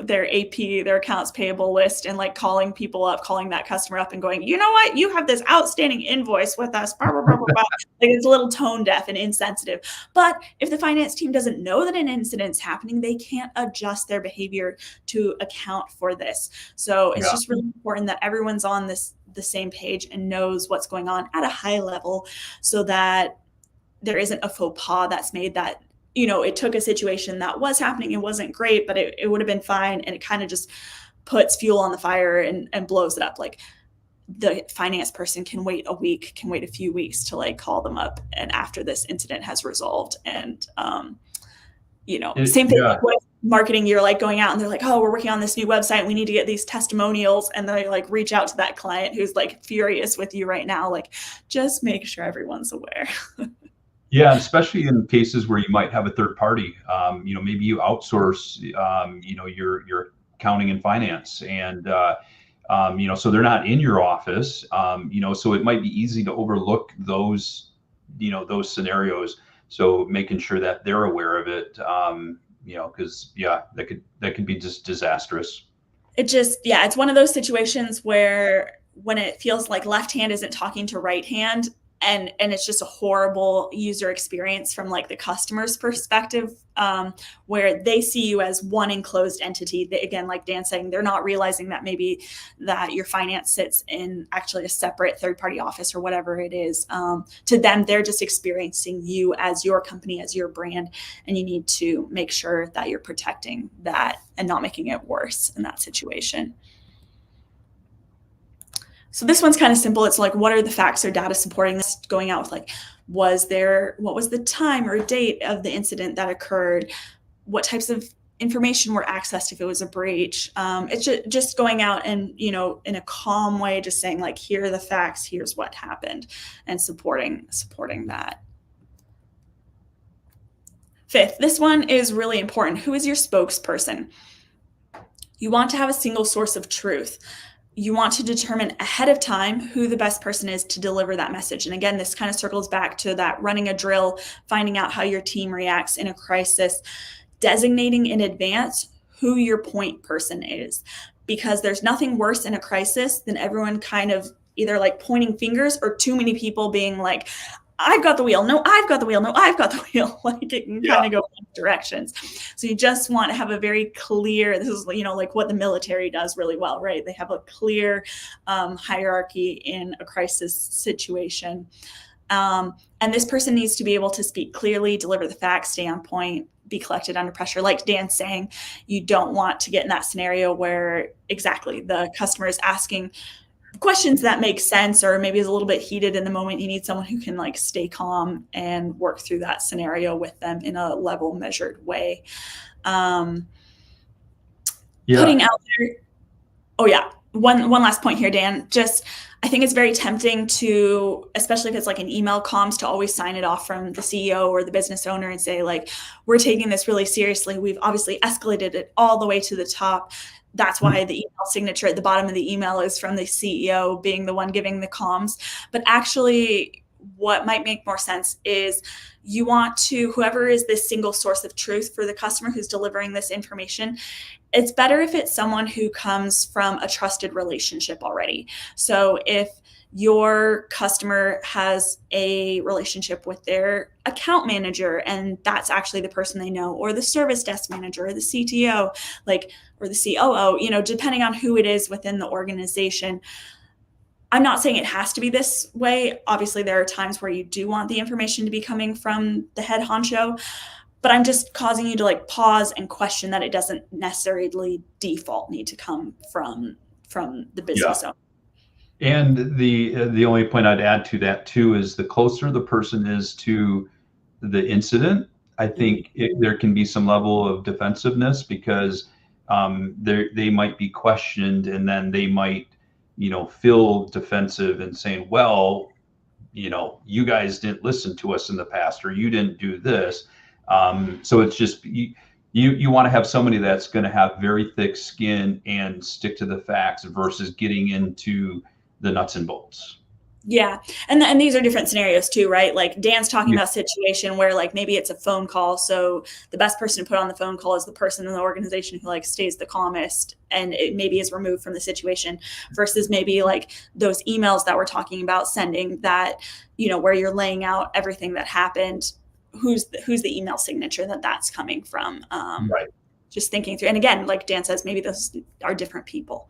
their AP, their accounts payable list, and like calling people up, calling that customer up and going, you know what, you have this outstanding invoice with us, blah, blah, blah, blah, blah. Like it's a little tone deaf and insensitive. But if the finance team doesn't know that an incident's happening, they can't adjust their behavior to account for this. So it's just really important that everyone's on the same page and knows what's going on at a high level, so that there isn't a faux pas that's made that, it took a situation that was happening, it wasn't great, but it would have been fine. And it kind of just puts fuel on the fire and blows it up. Like the finance person can wait a week, can wait a few weeks to like call them up, and after this incident has resolved. And, same thing with marketing. You're like going out and they're like, oh, we're working on this new website, we need to get these testimonials. And then they like reach out to that client who's like furious with you right now. Like, just make sure everyone's aware. Yeah, especially in cases where you might have a third party. Maybe you outsource, your accounting and finance, and so they're not in your office. So it might be easy to overlook those scenarios. So making sure that they're aware of it, because that could be just disastrous. It's one of those situations where when it feels like left hand isn't talking to right hand, and it's just a horrible user experience from like the customer's perspective, where they see you as one enclosed entity. Again, like Dan saying, they're not realizing that maybe that your finance sits in actually a separate third-party office or whatever it is. To them, they're just experiencing you as your company, as your brand, and you need to make sure that you're protecting that and not making it worse in that situation. So this one's kind of simple. It's like, what are the facts or data supporting this? Going out with like, what was the time or date of the incident that occurred? What types of information were accessed if it was a breach? It's just going out and, in a calm way, just saying like, here are the facts, here's what happened, and supporting that. Fifth, this one is really important. Who is your spokesperson? You want to have a single source of truth. You want to determine ahead of time who the best person is to deliver that message. And again, this kind of circles back to that running a drill, finding out how your team reacts in a crisis, designating in advance who your point person is, because there's nothing worse in a crisis than everyone kind of either like pointing fingers or too many people being like, I've got the wheel. No, I've got the wheel. No, I've got the wheel. Like it can kind of go both directions. So you just want to have a very clear, this is, like what the military does really well, right? They have a clear hierarchy in a crisis situation. And this person needs to be able to speak clearly, deliver the facts, stay on point, be collected under pressure. Like Dan's saying, you don't want to get in that scenario where exactly the customer is asking questions that make sense, or maybe is a little bit heated in the moment. You need someone who can like stay calm and work through that scenario with them in a level, measured way. Putting out there. Oh yeah. One last point here, Dan. I think it's very tempting to, especially if it's like an email comms, to always sign it off from the CEO or the business owner and say like, we're taking this really seriously. We've obviously escalated it all the way to the top. that's why the email signature at the bottom of the email is from the CEO being the one giving the comms. But actually, what might make more sense is you want to, whoever is this single source of truth for the customer who's delivering this information, it's better if it's someone who comes from a trusted relationship already. So if your customer has a relationship with their account manager and that's actually the person they know, or the service desk manager, or the CTO, or the COO, depending on who it is within the organization. I'm not saying it has to be this way. Obviously, there are times where you do want the information to be coming from the head honcho, but I'm just causing you to pause and question that it doesn't necessarily default need to come from the business owner. And the only point I'd add to that too is the closer the person is to the incident, I think there can be some level of defensiveness because they might be questioned and then they might feel defensive and saying, well, you guys didn't listen to us in the past, or you didn't do this. So it's just you want to have somebody that's going to have very thick skin and stick to the facts versus getting into the nuts and bolts. Yeah. And these are different scenarios too, right? Like Dan's talking about a situation where maybe it's a phone call. So the best person to put on the phone call is the person in the organization who stays the calmest and it maybe is removed from the situation versus maybe those emails that we're talking about sending that, where you're laying out everything that happened, who's the email signature that's coming from. Right. Just thinking through. And again, like Dan says, maybe those are different people.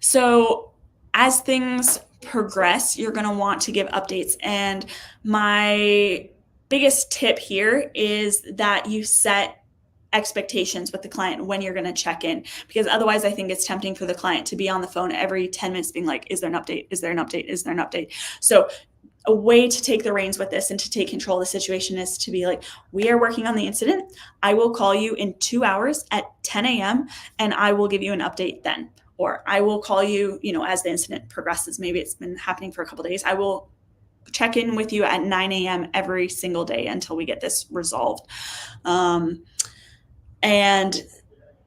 So as things progress, you're going to want to give updates. And my biggest tip here is that you set expectations with the client when you're going to check in, because otherwise I think it's tempting for the client to be on the phone every 10 minutes being like, is there an update? Is there an update? Is there an update? So a way to take the reins with this and to take control of the situation is to be like, we are working on the incident. I will call you in 2 hours at 10 a.m. and I will give you an update then. Or I will call you, as the incident progresses. Maybe it's been happening for a couple of days. I will check in with you at 9 a.m. every single day until we get this resolved. And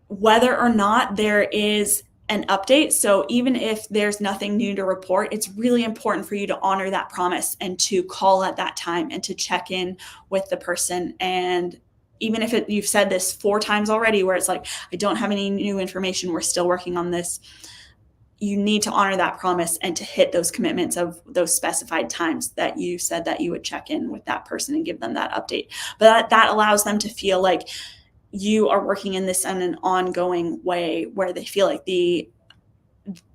whether or not there is an update, so even if there's nothing new to report, it's really important for you to honor that promise and to call at that time and to check in with the person. And even if you've said this 4 times already where it's like, I don't have any new information, we're still working on this, you need to honor that promise and to hit those commitments of those specified times that you said that you would check in with that person and give them that update. But that allows them to feel like you are working in this in an ongoing way where they feel like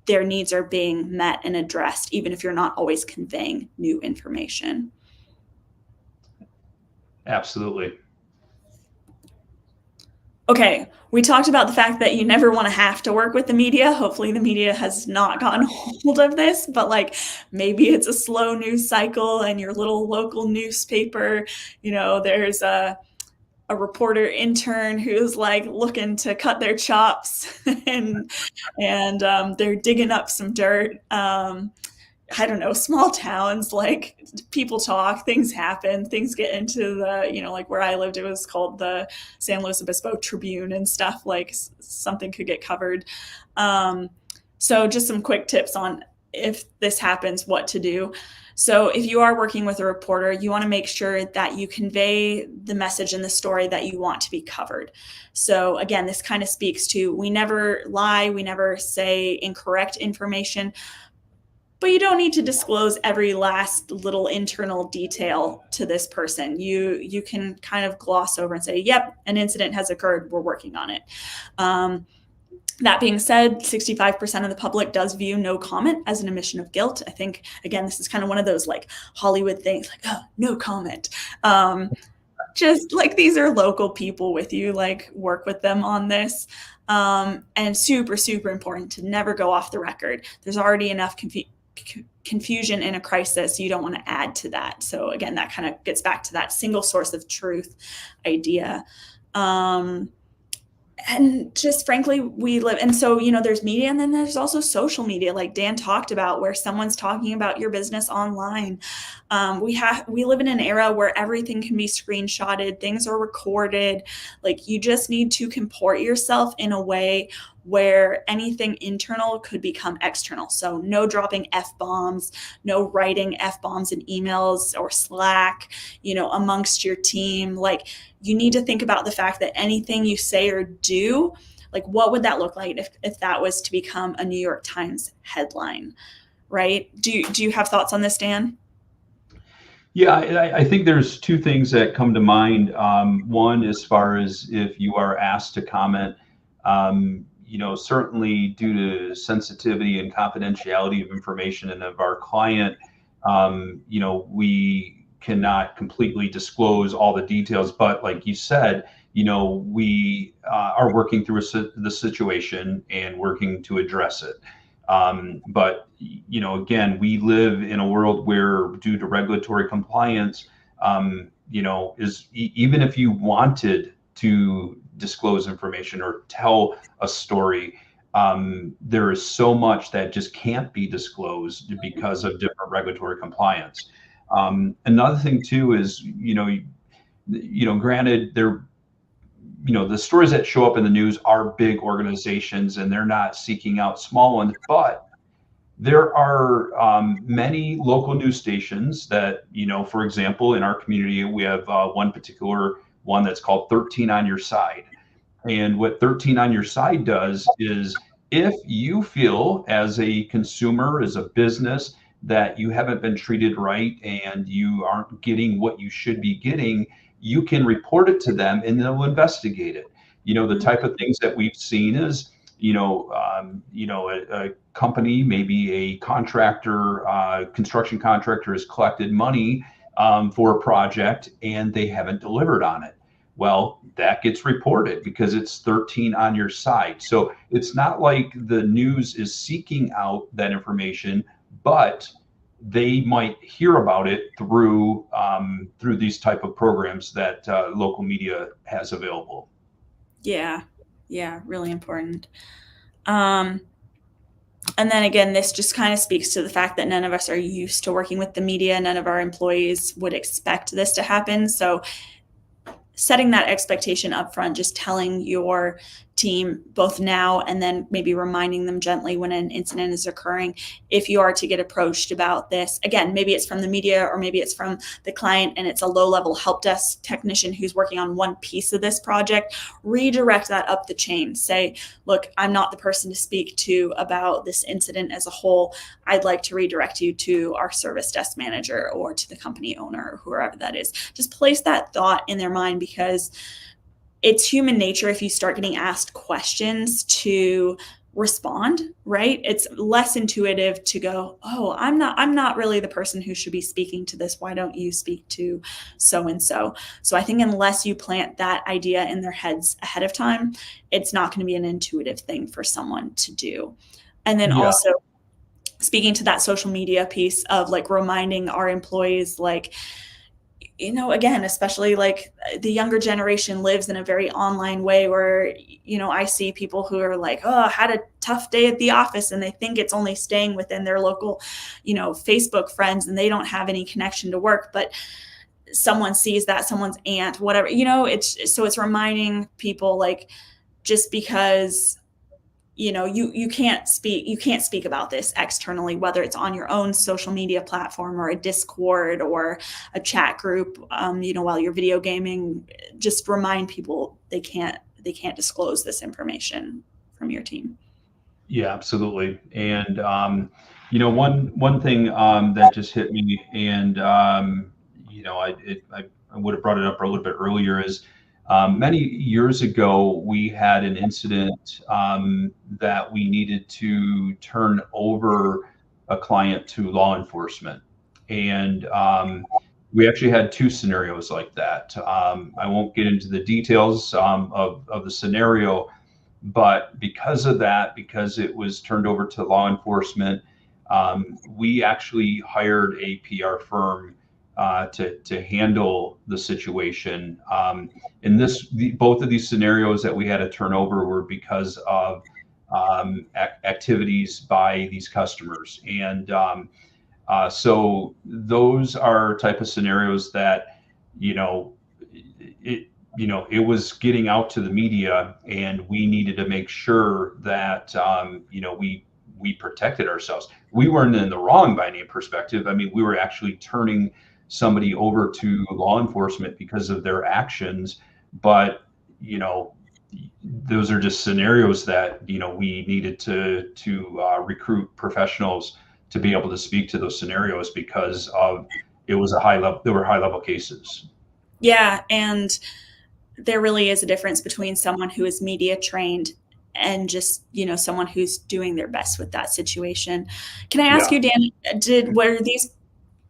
their needs are being met and addressed, even if you're not always conveying new information. Absolutely. Okay, we talked about the fact that you never want to have to work with the media. Hopefully the media has not gotten hold of this, but maybe it's a slow news cycle and your little local newspaper, there's a reporter intern who's looking to cut their chops and they're digging up some dirt. I don't know, small towns, people talk, things happen, things get into the, where I lived, it was called the San Luis Obispo Tribune and stuff, something could get covered. So just some quick tips on if this happens, what to do. So if you are working with a reporter, you want to make sure that you convey the message and the story that you want to be covered. So again, this kind of speaks to, we never lie, we never say incorrect information, but you don't need to disclose every last little internal detail to this person. You can kind of gloss over and say, yep, an incident has occurred, we're working on it. That being said, 65% of the public does view no comment as an admission of guilt. I think, again, this is kind of one of those Hollywood things, oh, no comment. Just these are local people with you, work with them on this. And super, super important to never go off the record. There's already enough confusion in a crisis. You don't want to add to that. So again, that kind of gets back to that single source of truth idea. And just frankly, we live, and so, there's media, and then there's also social media, like Dan talked about, where someone's talking about your business online. We live in an era where everything can be screenshotted, things are recorded. Like, you just need to comport yourself in a way where anything internal could become external. So no dropping F-bombs, no writing F-bombs in emails or Slack, amongst your team. Like, you need to think about the fact that anything you say or do, like, what would that look like if that was to become a New York Times headline, right? Do you have thoughts on this, Dan? Yeah, I think there's two things that come to mind. One, as far as if you are asked to comment, certainly due to sensitivity and confidentiality of information and of our client, we cannot completely disclose all the details. But like you said, we are working through the situation and working to address it. But again, we live in a world where, due to regulatory compliance, even if you wanted to disclose information or tell a story, there is so much that just can't be disclosed because of different regulatory compliance. Another thing too is, granted, the stories that show up in the news are big organizations and they're not seeking out small ones, but there are many local news stations that, for example, in our community, we have one particular one that's called 13 on Your Side. And what 13 on Your Side does is, if you feel as a consumer, as a business, that you haven't been treated right and you aren't getting what you should be getting, you can report it to them and they'll investigate it. The type of things that we've seen is, a company, maybe a contractor, construction contractor, has collected money for a project and they haven't delivered on it. Well, that gets reported because it's 13 on Your Side. So it's not like the news is seeking out that information, but they might hear about it through these type of programs that local media has available. Yeah, really important. And then again, this just kind of speaks to the fact that none of us are used to working with the media. None of our employees would expect this to happen. So setting that expectation up front, just telling your team both now and then maybe reminding them gently when an incident is occurring, if you are to get approached about this. Again, maybe it's from the media or maybe it's from the client and it's a low-level help desk technician who's working on one piece of this project. Redirect that up the chain. Say, look, I'm not the person to speak to about this incident as a whole. I'd like to redirect you to our service desk manager or to the company owner or whoever that is. Just place that thought in their mind, because it's human nature, if you start getting asked questions, to respond, right? It's less intuitive to go, oh, I'm not really the person who should be speaking to this. Why don't you speak to so and so? So I think unless you plant that idea in their heads ahead of time, it's not going to be an intuitive thing for someone to do. And then Yeah. also speaking to that social media piece of like reminding our employees, like, again, especially like the younger generation lives in a very online way where, I see people who are like, oh, I had a tough day at the office, and they think it's only staying within their local, Facebook friends, and they don't have any connection to work. But someone sees that, someone's aunt, whatever, it's reminding people, like, just because you can't speak about this externally, whether it's on your own social media platform or a Discord or a chat group, while you're video gaming. Just remind people they can't disclose this information from your team. Yeah, absolutely. And one thing that just hit me, and I would have brought it up a little bit earlier, is many years ago we had an incident that we needed to turn over a client to law enforcement, and we actually had two scenarios like that. I won't get into the details of the scenario, but because of that, because it was turned over to law enforcement, we actually hired a PR firm to handle the situation. In both of these scenarios that we had to turn over were because of activities by these customers, and so those are type of scenarios that, it was getting out to the media, and we needed to make sure that we protected ourselves. We weren't in the wrong by any perspective. I mean, we were actually turning somebody over to law enforcement because of their actions, but those are just scenarios that we needed to recruit professionals to be able to speak to those scenarios, because of it was there were high level cases. Yeah, and there really is a difference between someone who is media trained and just someone who's doing their best with that situation. Can I ask you, Dan, were these,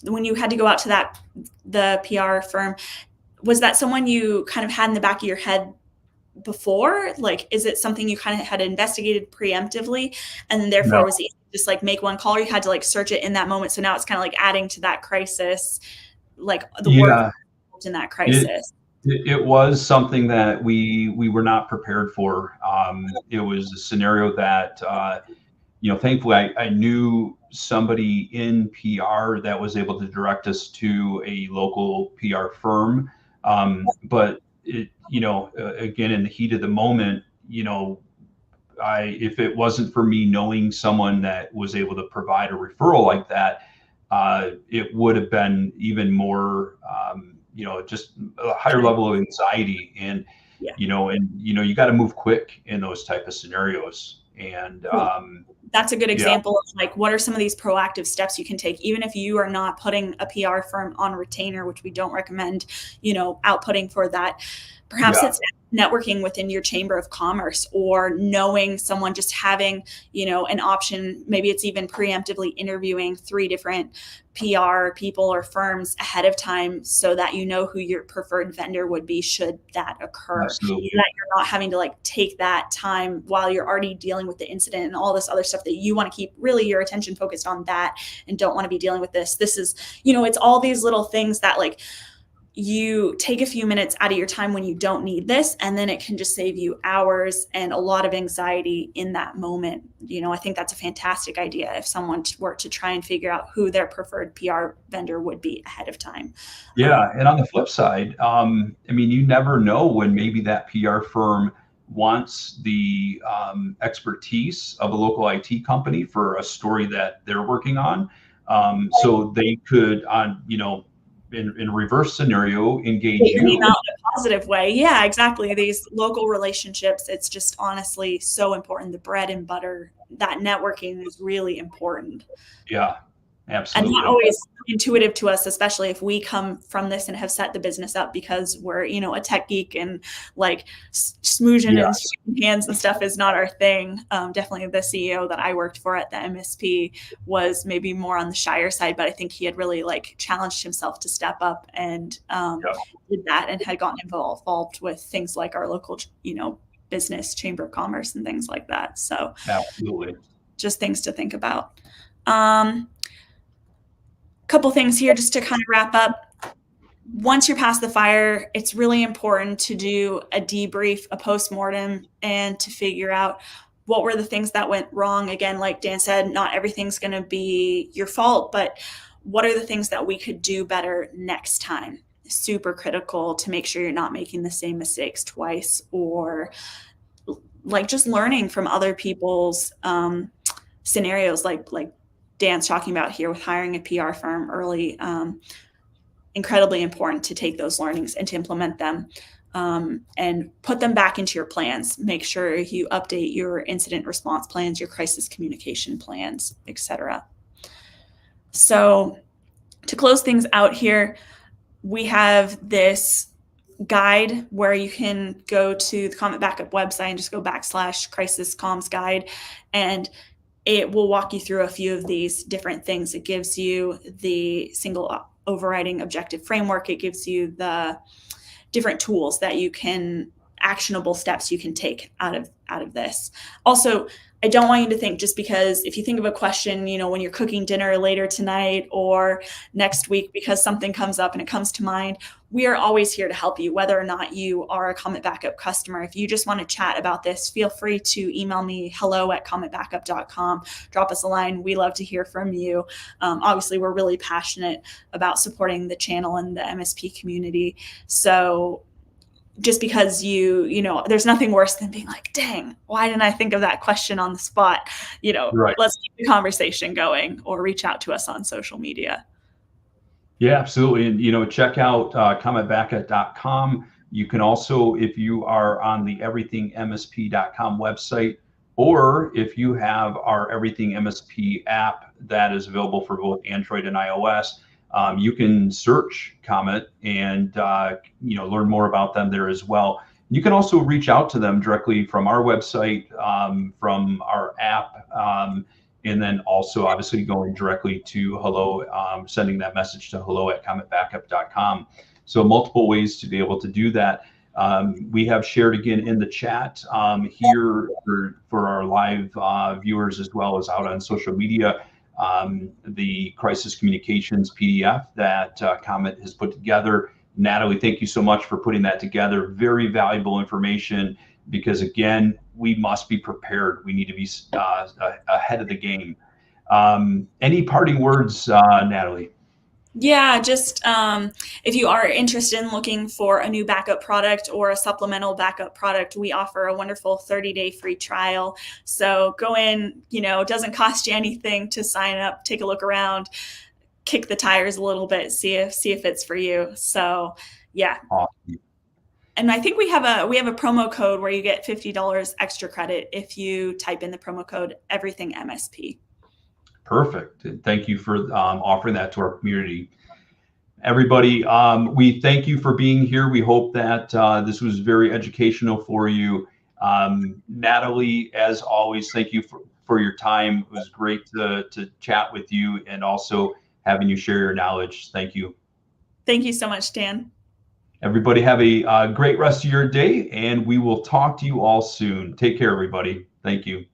when you had to go out to the PR firm, was that someone you kind of had in the back of your head before? Like, is it something you kind of had investigated preemptively, and then therefore was it just like make one call, or you had to like search it in that moment? So now it's kind of like adding to that crisis, like the work in that crisis. It was something that we were not prepared for. It was a scenario that, thankfully I knew somebody in PR that was able to direct us to a local PR firm. But again, in the heat of the moment, if it wasn't for me knowing someone that was able to provide a referral like that, it would have been even more, just a higher level of anxiety, and you got to move quick in those type of scenarios. And that's a good example of like, what are some of these proactive steps you can take, even if you are not putting a PR firm on retainer, which we don't recommend, outputting for that. Perhaps it's networking within your chamber of commerce, or knowing someone, just having, an option. Maybe it's even preemptively interviewing 3 different PR people or firms ahead of time, so that who your preferred vendor would be should that occur. Absolutely. So that you're not having to like take that time while you're already dealing with the incident and all this other stuff that you want to keep really your attention focused on that, and don't want to be dealing with this. This is, it's all these little things that like, you take a few minutes out of your time when you don't need this, and then it can just save you hours and a lot of anxiety in that moment. I think that's a fantastic idea if someone were to try and figure out who their preferred PR vendor would be ahead of time. Yeah. And on the flip side, you never know when maybe that PR firm wants the expertise of a local IT company for a story that they're working on. So they could, in reverse scenario, engage you. Not in a positive way. Yeah, exactly. These local relationships, it's just honestly so important. The bread and butter, that networking is really important. Yeah, absolutely. And not always intuitive to us, especially if we come from this and have set the business up because we're, a tech geek, and like smoozing and shaking hands and stuff is not our thing. Definitely the CEO that I worked for at the MSP was maybe more on the shyer side, but I think he had really like challenged himself to step up and did that, and had gotten involved with things like our local, business chamber of commerce and things like that. So absolutely, just things to think about. Couple things here just to kind of wrap up. Once you're past the fire, it's really important to do a debrief, a postmortem, and to figure out what were the things that went wrong. Again, like Dan said, not everything's going to be your fault, but what are the things that we could do better next time? Super critical to make sure you're not making the same mistakes twice, or like just learning from other people's scenarios, like Dan's talking about here with hiring a PR firm early. Incredibly important to take those learnings and to implement them, and put them back into your plans. Make sure you update your incident response plans, your crisis communication plans, etc. So to close things out here, we have this guide where you can go to the Comet Backup website and just go /crisis comms guide, and it will walk you through a few of these different things. It gives you the single overriding objective framework. It gives you the different tools that you can actionable steps you can take out of this. Also, I don't want you to think just because if you think of a question, when you're cooking dinner later tonight or next week because something comes up and it comes to mind, we are always here to help you, whether or not you are a Comet Backup customer. If you just want to chat about this, feel free to email me, hello@cometbackup.com. Drop us a line. We love to hear from you. Obviously, we're really passionate about supporting the channel and the MSP community. So just because there's nothing worse than being like, dang, why didn't I think of that question on the spot? Right. Let's keep the conversation going, or reach out to us on social media. Yeah, absolutely. And, check out cometbackup.com. You can also, if you are on the everythingmsp.com website, or if you have our Everything MSP app that is available for both Android and iOS, you can search Comet and learn more about them there as well. You can also reach out to them directly from our website, from our app, and then also obviously going directly to hello, sending that message to hello@cometbackup.com. So multiple ways to be able to do that. We have shared again in the chat here for our live viewers as well as out on social media, the crisis communications PDF that Comet has put together. Natalie, thank you so much for putting that together. Very valuable information because, again, we must be prepared. We need to be ahead of the game. Any parting words, Natalie? Yeah, just if you are interested in looking for a new backup product or a supplemental backup product, we offer a wonderful 30-day free trial. So go in, it doesn't cost you anything to sign up, take a look around, kick the tires a little bit, see if it's for you. So yeah. Awesome. And I think we have a promo code where you get $50 extra credit if you type in the promo code Everything MSP. Perfect. Thank you for offering that to our community. Everybody, we thank you for being here. We hope that this was very educational for you. Natalie, as always, thank you for your time. It was great to chat with you and also having you share your knowledge. Thank you. Thank you so much, Dan. Everybody have a great rest of your day, and we will talk to you all soon. Take care, everybody. Thank you.